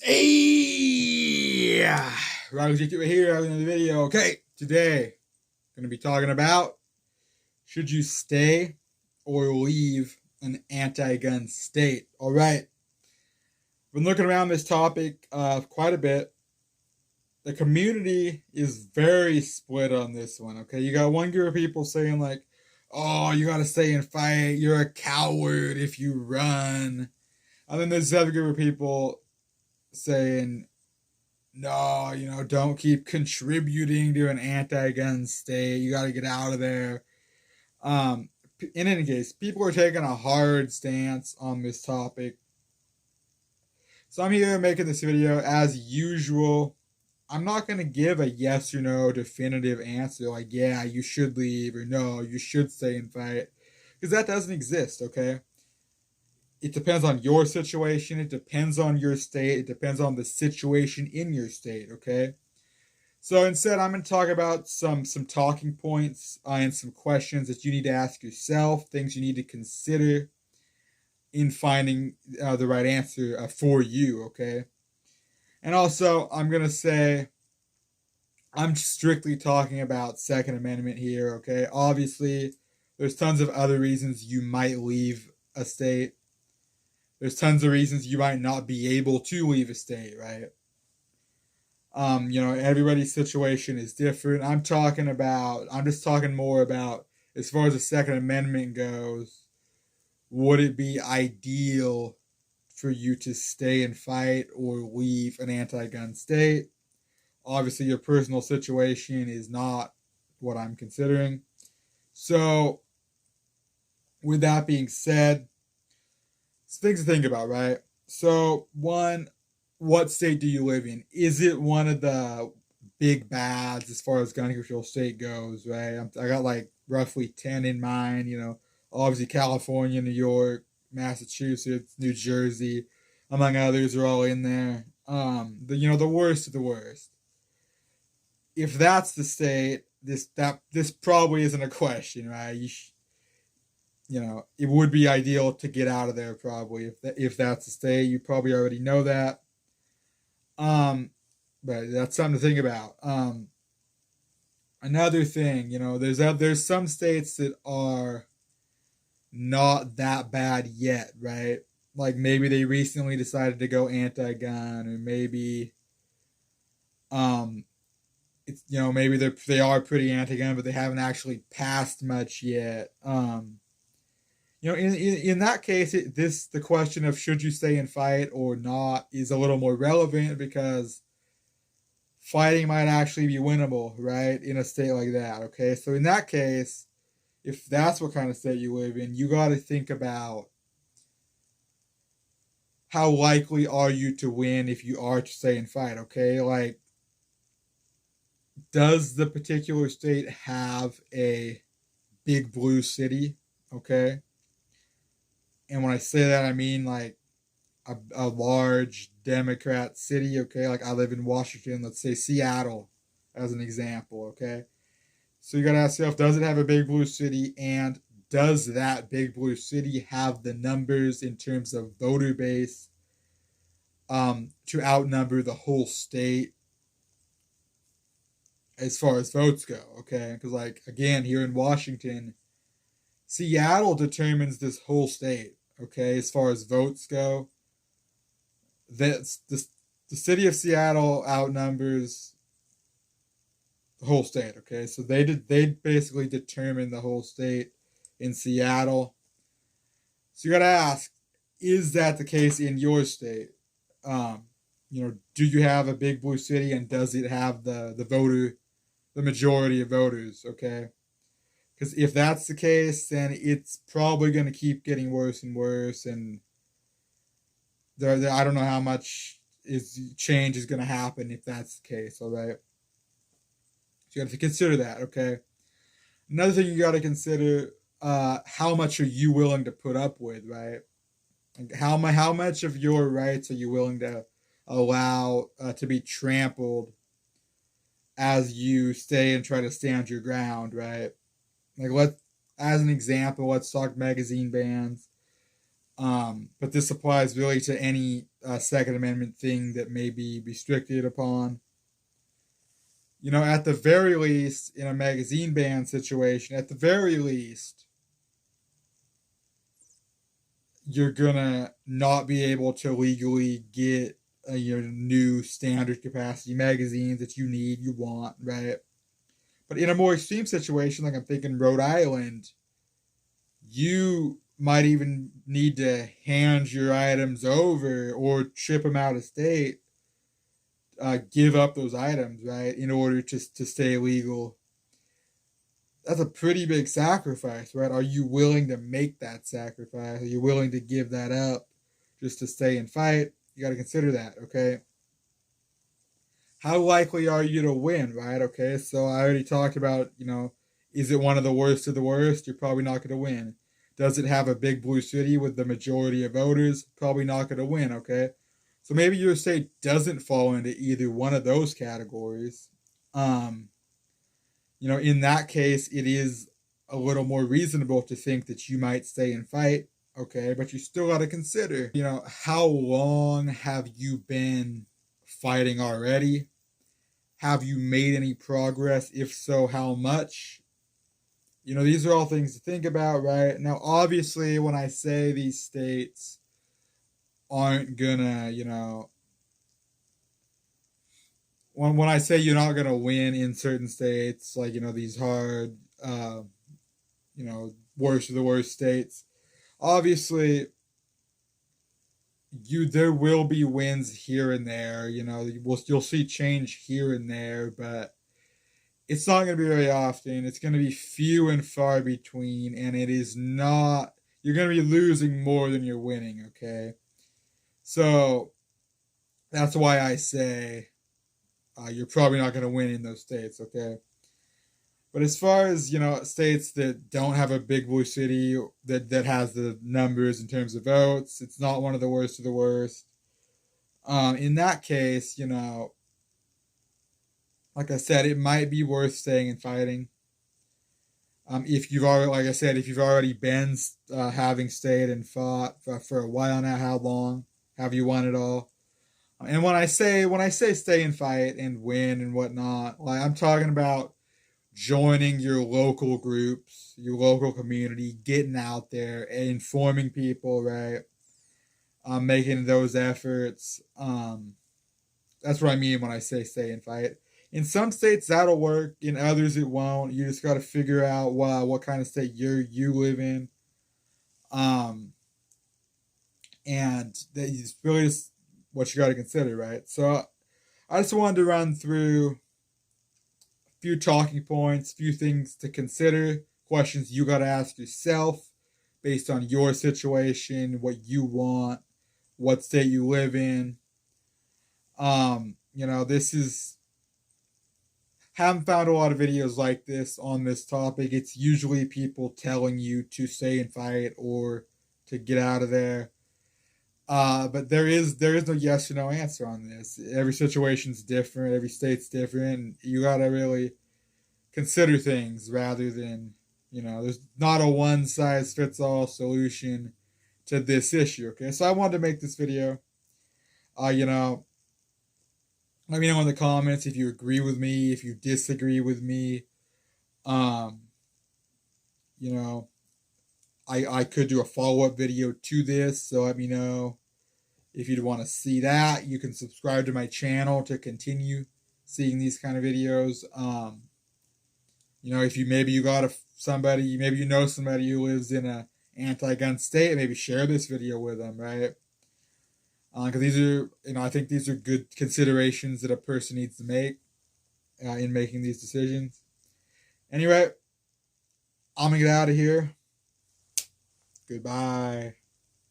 Hey, Roger J2 here having another video. Okay, today going to be talking about should you stay or leave an anti-gun state. All right, been looking around this topic quite a bit. The community is very split on this one. Okay, you got one group of people saying like, "Oh, you got to stay and fight. You're a coward if you run," and then there's other group of people saying, no, don't keep contributing to an anti-gun state. You got to get out of there. In any case, people are taking a hard stance on this topic. So I'm here making this video as usual. I'm not going to give a yes or no definitive answer like, yeah, you should leave, or no, you should stay and fight, because that doesn't exist, okay? It depends on your situation. It depends on your state. It depends on the situation in your state, okay? So instead, I'm going to talk about some talking points and some questions that you need to ask yourself, things you need to consider in finding the right answer for you, okay? And also, I'm going to say I'm strictly talking about Second Amendment here, okay? Obviously, there's tons of other reasons you might leave a state. There's tons of reasons you might not be able to leave a state, right? Everybody's situation is different. I'm just talking more about, as far as the Second Amendment goes, would it be ideal for you to stay and fight or leave an anti-gun state? Obviously, your personal situation is not what I'm considering. So, with that being said, things to think about, right? So, one, what state do you live in? Is it one of the big bads as far as gun control state goes, right? I got like roughly 10 in mind, obviously California, New York, Massachusetts, New Jersey, among others are all in there. The worst of the worst. If that's the state, this probably isn't a question, right? It would be ideal to get out of there probably if that's the state. You probably already know that. But that's something to think about. Another thing, there's some states that are not that bad yet, right? Like maybe they recently decided to go anti-gun, or maybe it's maybe they are pretty anti-gun, but they haven't actually passed much yet. In that case, the question of should you stay and fight or not is a little more relevant, because fighting might actually be winnable, right, in a state like that, okay? So in that case, if that's what kind of state you live in, you got to think about how likely are you to win if you are to stay and fight, okay? Like, does the particular state have a big blue city, okay? And when I say that, I mean like a large Democrat city, okay? Like I live in Washington, let's say Seattle as an example, okay? So you gotta ask yourself, does it have a big blue city? And does that big blue city have the numbers in terms of voter base to outnumber the whole state as far as votes go, okay? Because, like, again, here in Washington, Seattle determines this whole state, okay, as far as votes go. That's the city of Seattle outnumbers the whole state, okay? So they basically determine the whole state in Seattle. So you gotta ask, is that the case in your state? Do you have a big blue city, and does it have the majority of voters, okay? Because if that's the case, then it's probably going to keep getting worse and worse, and I don't know how much change is going to happen if that's the case. All right, so you have to consider that. Okay, another thing you got to consider: how much are you willing to put up with, right? Like how much of your rights are you willing to allow to be trampled as you stay and try to stand your ground, right? Like as an example, let's talk magazine bans. But this applies really to any Second Amendment thing that may be restricted upon. At the very least, in a magazine ban situation, at the very least, you're gonna not be able to legally get your new standard capacity magazines that you need, you want, right? But in a more extreme situation, like I'm thinking Rhode Island, you might even need to hand your items over or ship them out of state, give up those items, right, in order to stay legal. That's a pretty big sacrifice, right? Are you willing to make that sacrifice? Are you willing to give that up just to stay and fight? You got to consider that, okay? How likely are you to win, right? Okay, so I already talked about, is it one of the worst of the worst? You're probably not going to win. Does it have a big blue city with the majority of voters? Probably not going to win, okay? So maybe your state doesn't fall into either one of those categories. In that case, it is a little more reasonable to think that you might stay and fight, okay? But you still got to consider, how long have you been fighting already? Have you made any progress? If so, how much? These are all things to think about, right? Now, obviously, when I say these states aren't gonna, when I say you're not gonna win in certain states, like, these hard, worst of the worst states, obviously, there will be wins here and there. You'll see change here and there, but it's not going to be very often. It's going to be few and far between, and it is not. You're going to be losing more than you're winning. Okay, so that's why I say you're probably not going to win in those states. Okay. But as far as states that don't have a big blue city that has the numbers in terms of votes, it's not one of the worst of the worst. In that case, like I said, it might be worth staying and fighting. If you've already, like I said, if you've already been having stayed and fought for a while now, how long have you won it all? And when I say stay and fight and win and whatnot, like I'm talking about joining your local groups, your local community, getting out there, informing people, right? Making those efforts. That's what I mean when I say stay and fight. In some states that'll work. In others it won't. You just got to figure out what kind of state you live in. And that is really just what you got to consider, right? So I just wanted to run through few talking points, few things to consider, questions you got to ask yourself based on your situation, what you want, what state you live in. This is haven't found a lot of videos like this on this topic. It's usually people telling you to stay and fight or to get out of there. But there is no yes or no answer on this. Every situation's different. Every state's different. And you gotta really consider things rather than there's not a one size fits all solution to this issue. Okay, so I wanted to make this video. Let me know in the comments if you agree with me, if you disagree with me. I could do a follow-up video to this, so let me know if you'd want to see that. You can subscribe to my channel to continue seeing these kind of videos. If maybe you know somebody who lives in a anti-gun state, maybe share this video with them, right? Because these are, I think these are good considerations that a person needs to make in making these decisions. Anyway, I'm gonna get out of here. Goodbye.